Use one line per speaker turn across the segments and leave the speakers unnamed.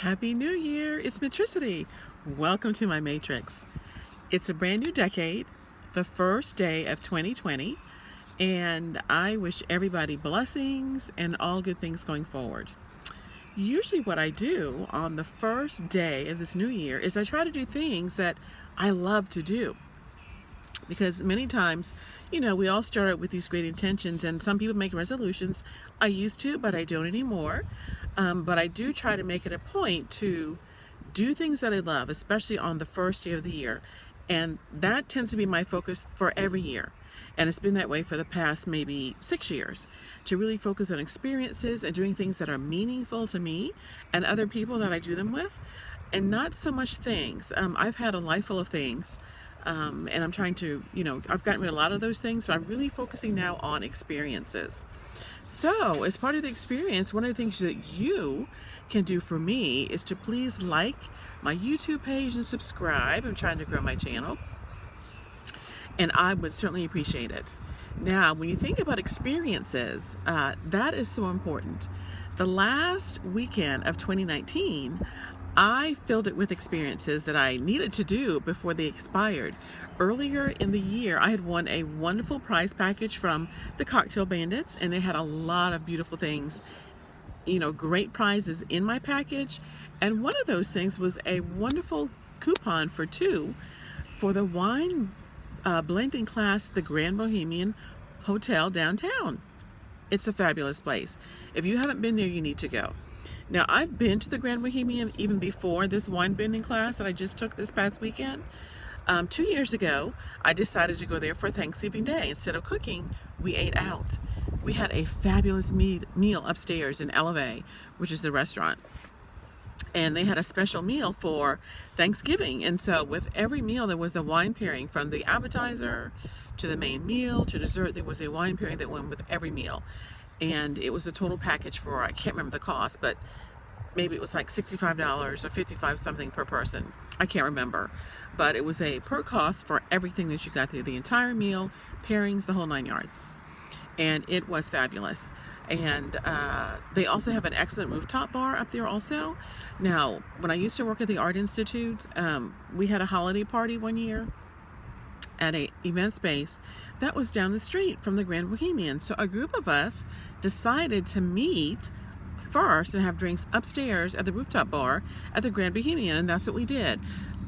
Happy New Year! It's Matricity. Welcome to my Matrix. It's a brand new decade, the first day of 2020, and I wish everybody blessings and all good things going forward. Usually, what I do on the first day of this new year is I try to do things that I love to do. Because many times, we all start out with these great intentions, and some people make resolutions. I used to, but I don't anymore. But I do try to make it a point to do things that I love, especially on the first day of the year. And that tends to be my focus for every year. And it's been that way for the past maybe 6 years, to really focus on experiences and doing things that are meaningful to me and other people that I do them with, and not so much things. I've had a life full of things. And I'm trying to, I've gotten rid of a lot of those things, but I'm really focusing now on experiences. So, as part of the experience, one of the things that you can do for me is to please like my YouTube page and subscribe. I'm trying to grow my channel, and I would certainly appreciate it. Now, when you think about experiences, that is so important. The last weekend of 2019, I filled it with experiences that I needed to do before they expired. Earlier in the year, I had won a wonderful prize package from the Cocktail Bandits, and they had a lot of beautiful things, great prizes in my package. And one of those things was a wonderful coupon for two for the wine blending class at the Grand Bohemian Hotel downtown. It's a fabulous place. If you haven't been there, you need to go. Now, I've been to the Grand Bohemian even before this wine bending class that I just took this past weekend. 2 years ago, I decided to go there for Thanksgiving Day. Instead of cooking, we ate out. We had a fabulous meal upstairs in Elevate, which is the restaurant. And they had a special meal for Thanksgiving. And so with every meal, there was a wine pairing, from the appetizer to the main meal to dessert. There was a wine pairing that went with every meal. And it was a total package for, I can't remember the cost, but maybe it was like $65 or $55 something per person. I can't remember. But it was a per cost for everything that you got there, the entire meal, pairings, the whole 9 yards. And it was fabulous. And they also have an excellent rooftop bar up there also. Now, when I used to work at the Art Institute, we had a holiday party one year at a event space that was down the street from the Grand Bohemian. So a group of us decided to meet first and have drinks upstairs at the rooftop bar at the Grand Bohemian, and that's what we did.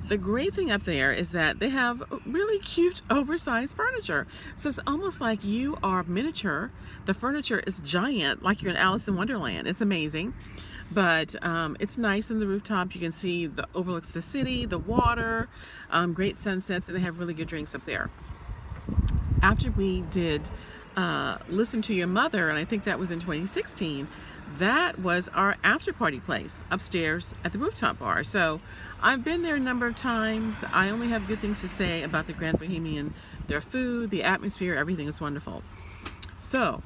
The great thing up there is that they have really cute oversized furniture. So it's almost like you are miniature. The furniture is giant, like you're in Alice in Wonderland. It's amazing. But it's nice on the rooftop. You can see the overlooks the city, the water, great sunsets, and they have really good drinks up there. After we did Listen to Your Mother, and I think that was in 2016, that was our after party place upstairs at the rooftop bar. So I've been there a number of times. I only have good things to say about the Grand Bohemian. Their food, the atmosphere, everything is wonderful. So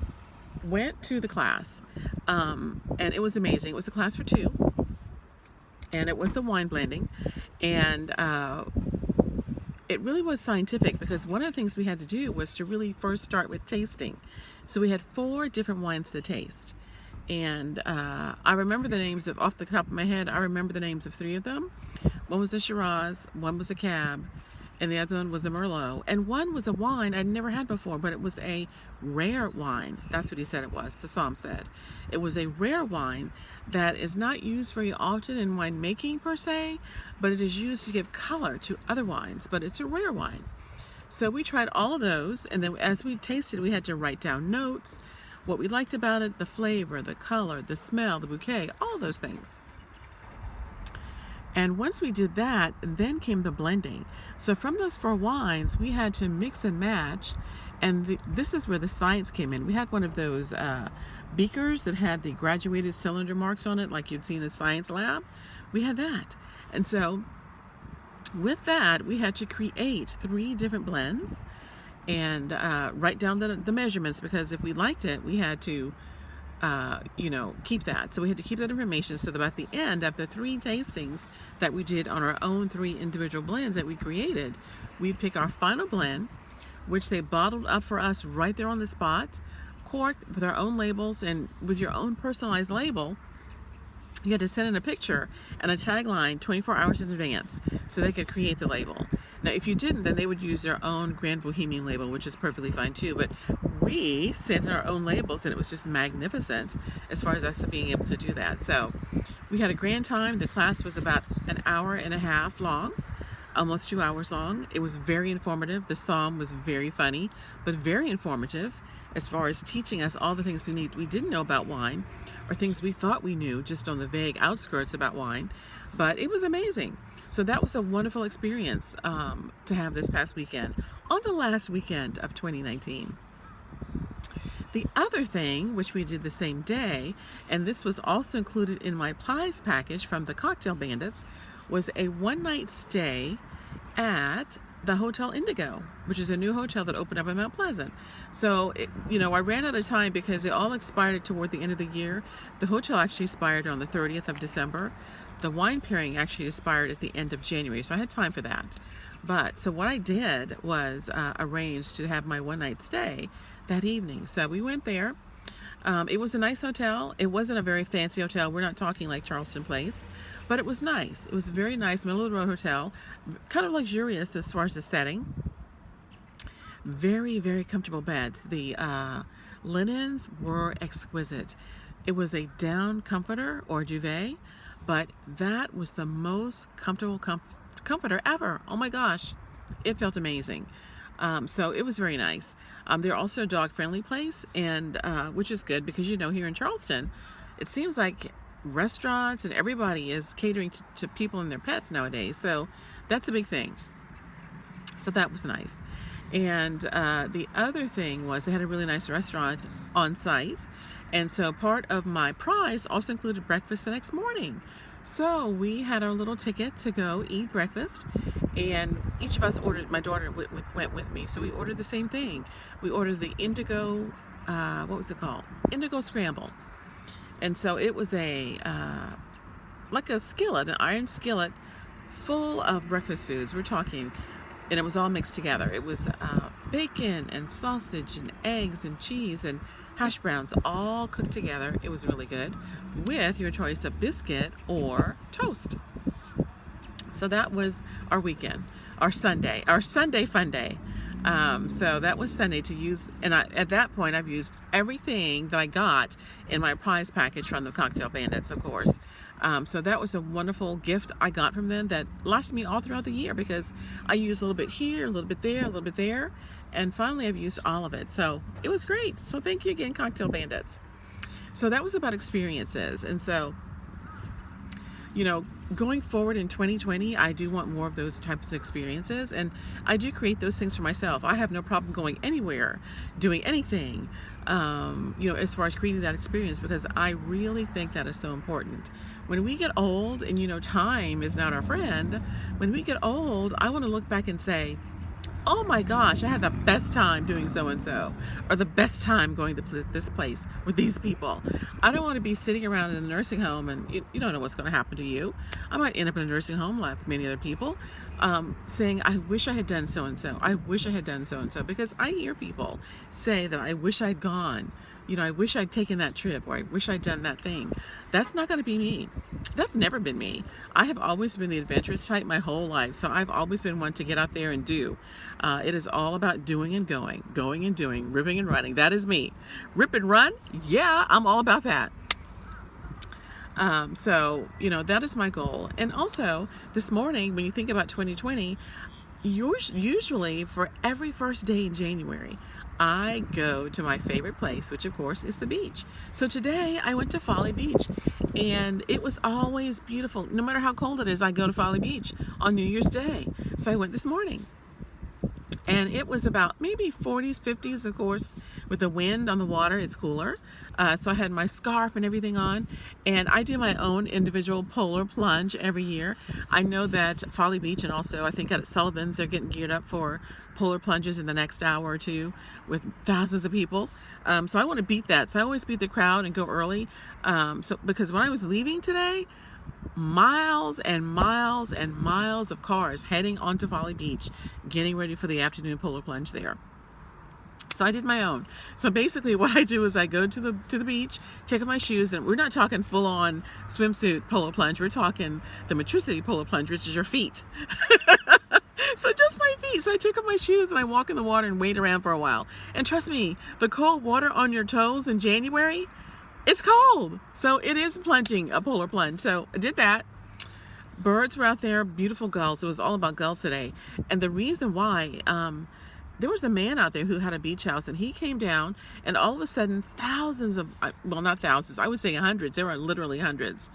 went to the class, and it was amazing. It was a class for two, and it was the wine blending, and it really was scientific, because one of the things we had to do was to really first start with tasting. So we had 4 different wines to taste, and I remember the names of, off the top of my head, I remember the names of 3 of them. One was a Shiraz, one was a Cab, and the other one was a Merlot. And one was a wine I'd never had before, but it was a rare wine. That's what he said it was, the Somm said. It was a rare wine that is not used very often in winemaking per se, but it is used to give color to other wines, but it's a rare wine. So we tried all of those, and then as we tasted, we had to write down notes, what we liked about it, the flavor, the color, the smell, the bouquet, all those things. And once we did that, then came the blending. So from those 4 wines, we had to mix and match. And this is where the science came in. We had one of those beakers that had the graduated cylinder marks on it, like you'd see in a science lab. We had that. And so with that, we had to create 3 different blends and write down the measurements, because if we liked it, we had to keep that. So we had to keep that information, so that at the end of the 3 tastings that we did on our own 3 individual blends that we created, we'd pick our final blend, which they bottled up for us right there on the spot, cork with our own labels, and with your own personalized label, You had to send in a picture and a tagline 24 hours in advance so they could create the label. Now, if you didn't, then they would use their own Grand Bohemian label, which is perfectly fine too. But we sent our own labels, and it was just magnificent as far as us being able to do that. So we had a grand time. The class was about an hour and a half long, almost 2 hours long. It was very informative. The psalm was very funny, but very informative as far as teaching us all the things we didn't know about wine, or things we thought we knew just on the vague outskirts about wine. But it was amazing. So that was a wonderful experience to have this past weekend, on the last weekend of 2019. The other thing, which we did the same day, and this was also included in my prize package from the Cocktail Bandits, was a one-night stay at the Hotel Indigo, which is a new hotel that opened up in Mount Pleasant. So, I ran out of time because they all expired toward the end of the year. The hotel actually expired on the 30th of December. The wine pairing actually expired at the end of January, so I had time for that. So what I did was arrange to have my one-night stay that evening. So we went there. It was a nice hotel. It wasn't a very fancy hotel. We're not talking like Charleston Place, but it was nice. It was a very nice middle of the road hotel, kind of luxurious as far as the setting. Very, very comfortable beds. The linens were exquisite. It was a down comforter or duvet, but that was the most comfortable comforter ever. Oh my gosh, it felt amazing. So it was very nice. They're also a dog-friendly place, and which is good because here in Charleston, it seems like restaurants and everybody is catering to people and their pets nowadays. So that's a big thing. So that was nice. And the other thing was they had a really nice restaurant on site. And so part of my prize also included breakfast the next morning. So we had our little ticket to go eat breakfast, and each of us ordered, my daughter went with me, so we ordered the same thing. We ordered the Indigo, what was it called? Indigo Scramble. And so it was like a skillet, an iron skillet full of breakfast foods. We're talking, and it was all mixed together. It was bacon and sausage and eggs and cheese and hash browns all cooked together. It was really good, with your choice of biscuit or toast. So that was our weekend, our Sunday fun day. So that was Sunday to use, and at that point I've used everything that I got in my prize package from the Cocktail Bandits, of course. So that was a wonderful gift I got from them that lasted me all throughout the year, because I used a little bit here, a little bit there, a little bit there, and finally I've used all of it. So it was great. So thank you again, Cocktail Bandits. So that was about experiences. And so, going forward in 2020, I do want more of those types of experiences, and I do create those things for myself. I have no problem going anywhere, doing anything, as far as creating that experience, because I really think that is so important. When we get old, and time is not our friend, when we get old, I want to look back and say, oh my gosh, I had the best time doing so-and-so, or the best time going to this place with these people. I don't want to be sitting around in a nursing home, and you don't know what's going to happen to you. I might end up in a nursing home like many other people, saying, I wish I had done so-and-so. I wish I had done so-and-so, because I hear people say that I wish I'd gone. I wish I'd taken that trip, or I wish I'd done that thing. That's not going to be me. That's never been me. I have always been the adventurous type my whole life, so I've always been one to get out there and do. It is all about doing and going and doing, ripping and running. That is me. Rip and run? Yeah, I'm all about that. So, that is my goal. And also, this morning, when you think about 2020, usually for every first day in January, I go to my favorite place, which of course is the beach. So today I went to Folly Beach, and it was always beautiful. No matter how cold it is, I go to Folly Beach on New Year's Day. So I went this morning, and it was about maybe 40s, 50s, of course. With the wind on the water, it's cooler. So I had my scarf and everything on, and I do my own individual polar plunge every year. I know that Folly Beach, and also I think at Sullivan's, they're getting geared up for polar plunges in the next hour or two with thousands of people. So I want to beat that. So I always beat the crowd and go early. Because when I was leaving today, miles and miles and miles of cars heading onto Folly Beach, getting ready for the afternoon polar plunge there. So I did my own. So basically what I do is I go to the beach, take off my shoes, and we're not talking full on swimsuit polo plunge. We're talking the Metricity polo plunge, which is your feet. So just my feet. So I take off my shoes and I walk in the water and wade around for a while. And trust me, the cold water on your toes in January, it's cold. So it is plunging, a polar plunge. So I did that. Birds were out there, beautiful gulls. It was all about gulls today. And the reason why, there was a man out there who had a beach house, and he came down, and all of a sudden thousands of, well, not thousands, I would say hundreds. There were literally hundreds.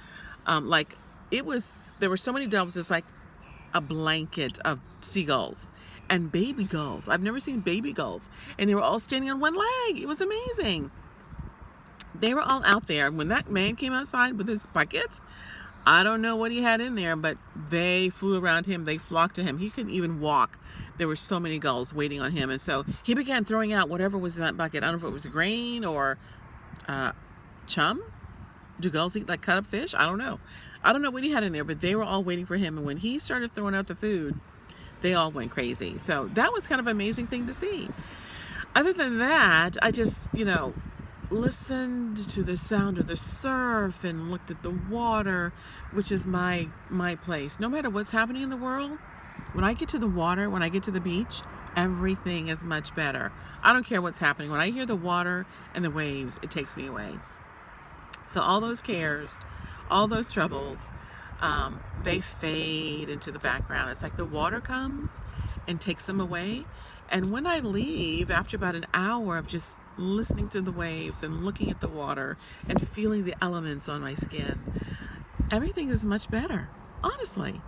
There were so many doves, it's like a blanket of seagulls and baby gulls. I've never seen baby gulls, and they were all standing on one leg. It was amazing. They were all out there. When that man came outside with his bucket, I don't know what he had in there, but they flew around him. They flocked to him. He couldn't even walk. There were so many gulls waiting on him. And so he began throwing out whatever was in that bucket. I don't know if it was grain or chum. Do gulls eat like cut up fish? I don't know. I don't know what he had in there, but they were all waiting for him. And when he started throwing out the food, they all went crazy. So that was kind of an amazing thing to see. Other than that, I just, listened to the sound of the surf and looked at the water, which is my place. No matter what's happening in the world, when I get to the water, when I get to the beach, everything is much better. I don't care what's happening. When I hear the water and the waves, it takes me away. So all those cares, all those troubles, they fade into the background. It's like the water comes and takes them away. And when I leave, after about an hour of just listening to the waves and looking at the water and feeling the elements on my skin, everything is much better, honestly.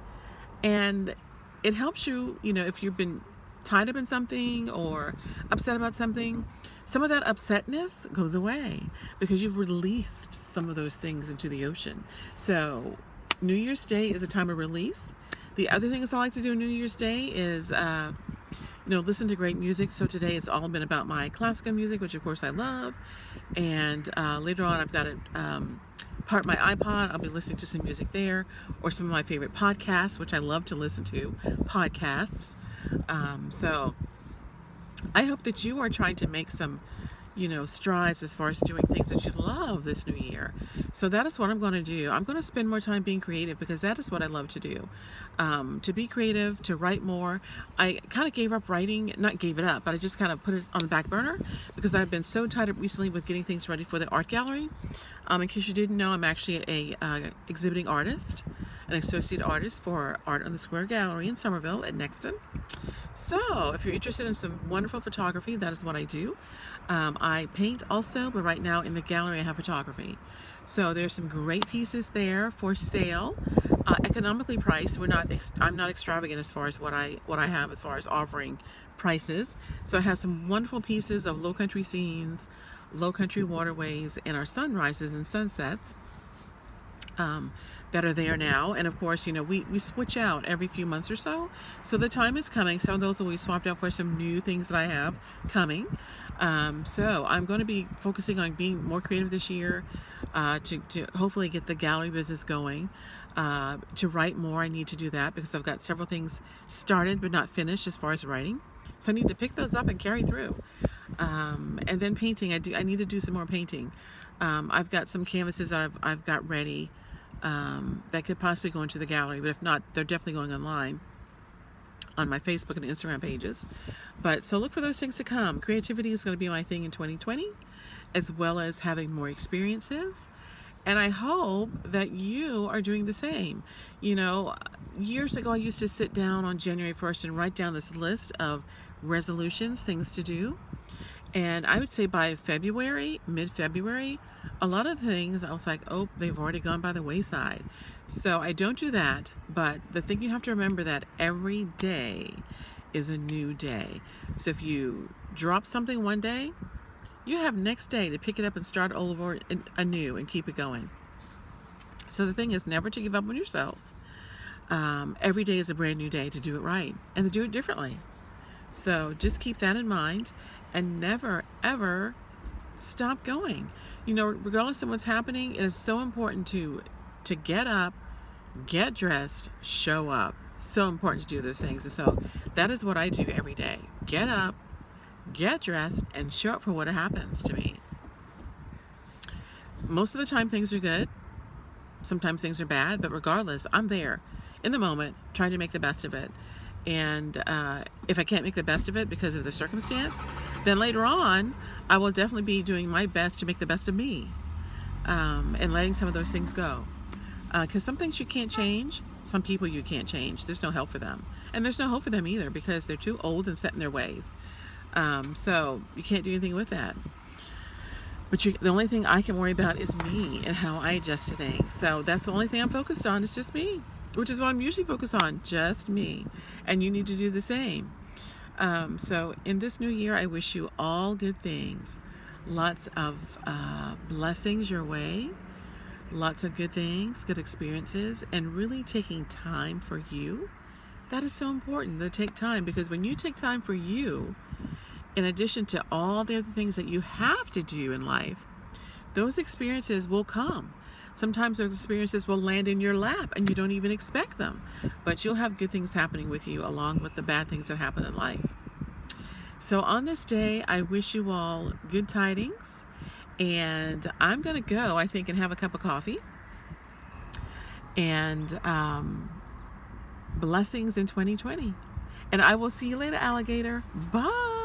And it helps you, if you've been tied up in something or upset about something, some of that upsetness goes away because you've released some of those things into the ocean. So New Year's Day is a time of release. The other things I like to do on New Year's Day is listen to great music. So today it's all been about my classical music, which of course I love. And later on I've got to part my iPod. I'll be listening to some music there, or some of my favorite podcasts, which I love to listen to, podcasts. So I hope that you are trying to make some, strides as far as doing things that you love this new year. So that is what I'm going to do. I'm going to spend more time being creative because that is what I love to do. To be creative, to write more. I kind of gave up writing, not gave it up, but I just kind of put it on the back burner because I've been so tied up recently with getting things ready for the art gallery. In case you didn't know, I'm actually a exhibiting artist, an associate artist for Art on the Square Gallery in Somerville at Nexton. So if you're interested in some wonderful photography, that is what I do. I paint also, but right now in the gallery I have photography. So there's some great pieces there for sale, economically priced. I'm not extravagant as far as what I have as far as offering prices. So I have some wonderful pieces of low country scenes, low country waterways, and our sunrises and sunsets that are there now. And of course, we switch out every few months or so. So the time is coming. Some of those will be swapped out for some new things that I have coming. So I'm going to be focusing on being more creative this year to hopefully get the gallery business going. To write more, I need to do that because I've got several things started but not finished as far as writing. So I need to pick those up and carry through. And then painting, I need to do some more painting. I've got some canvases that I've got ready that could possibly go into the gallery, but if not, they're definitely going online on my Facebook and Instagram pages. But so look for those things to come. Creativity is going to be my thing in 2020, as well as having more experiences. And I hope that you are doing the same. Years ago I used to sit down on January 1st and write down this list of resolutions, things to do. And I would say by February, mid-February, a lot of things I was like, oh, they've already gone by the wayside. So I don't do that. But the thing you have to remember that every day is a new day. So if you drop something one day, you have next day to pick it up and start all over anew and keep it going. So the thing is never to give up on yourself. Every day is a brand new day to do it right and to do it differently. So just keep that in mind and never, ever stop going. Regardless of what's happening, it is so important to get up, get dressed, show up. So important to do those things. And so that is what I do every day. Get up, get dressed, and show up for what happens to me. Most of the time things are good. Sometimes things are bad, but regardless, I'm there in the moment trying to make the best of it. And if I can't make the best of it because of the circumstance, then later on, I will definitely be doing my best to make the best of me, and letting some of those things go. Because some things you can't change, some people you can't change. There's no help for them. And there's no hope for them either because they're too old and set in their ways. So you can't do anything with that. But the only thing I can worry about is me and how I adjust to things. So that's the only thing I'm focused on. It's just me, which is what I'm usually focused on, just me. And you need to do the same. So in this new year, I wish you all good things. Lots of blessings your way. Lots of good things, good experiences, and really taking time for you. That is so important to take time, because when you take time for you, in addition to all the other things that you have to do in life, those experiences will come. Sometimes those experiences will land in your lap and you don't even expect them, but you'll have good things happening with you along with the bad things that happen in life. So on this day, I wish you all good tidings, and I'm going to go, I think, and have a cup of coffee, and blessings in 2020. And I will see you later, alligator. Bye.